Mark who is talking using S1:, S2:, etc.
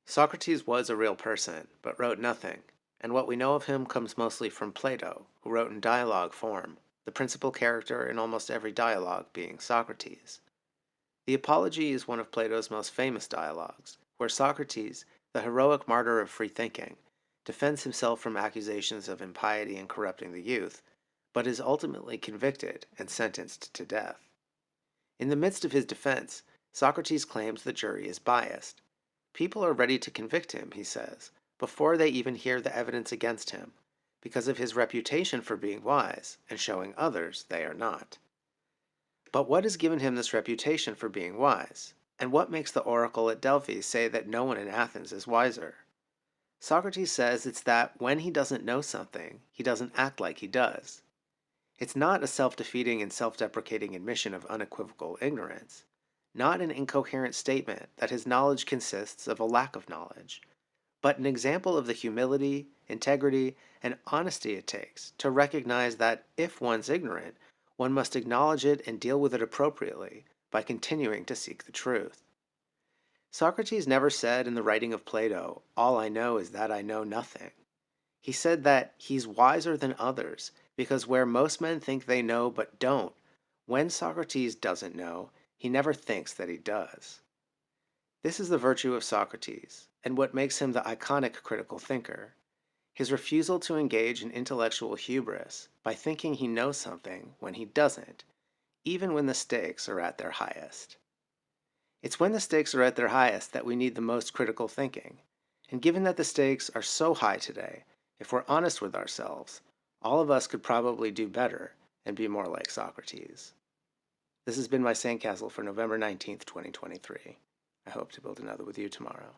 S1: Socrates was a real person, but wrote nothing, and what we know of him comes mostly from Plato, who wrote in dialogue form, the principal character in almost every dialogue being Socrates. The Apology is one of Plato's most famous dialogues, where Socrates, the heroic martyr of free thinking, defends himself from accusations of impiety and corrupting the youth, but is ultimately convicted and sentenced to death. In the midst of his defense, Socrates claims the jury is biased. People are ready to convict him, he says, before they even hear the evidence against him, because of his reputation for being wise and showing others they are not. But what has given him this reputation for being wise? And what makes the oracle at Delphi say that no one in Athens is wiser? Socrates says it's that when he doesn't know something, he doesn't act like he does. It's not a self-defeating and self-deprecating admission of unequivocal ignorance, not an incoherent statement that his knowledge consists of a lack of knowledge, but an example of the humility, integrity, and honesty it takes to recognize that if one's ignorant, one must acknowledge it and deal with it appropriately by continuing to seek the truth. Socrates never said in the writing of Plato, "All I know is that I know nothing." He said that he's wiser than others because where most men think they know but don't, when Socrates doesn't know, he never thinks that he does. This is the virtue of Socrates, and what makes him the iconic critical thinker. His refusal to engage in intellectual hubris by thinking he knows something when he doesn't, even when the stakes are at their highest. It's when the stakes are at their highest that we need the most critical thinking. And given that the stakes are so high today, if we're honest with ourselves, all of us could probably do better and be more like Socrates. This has been my Sandcastle for November 19th, 2023. I hope to build another with you tomorrow.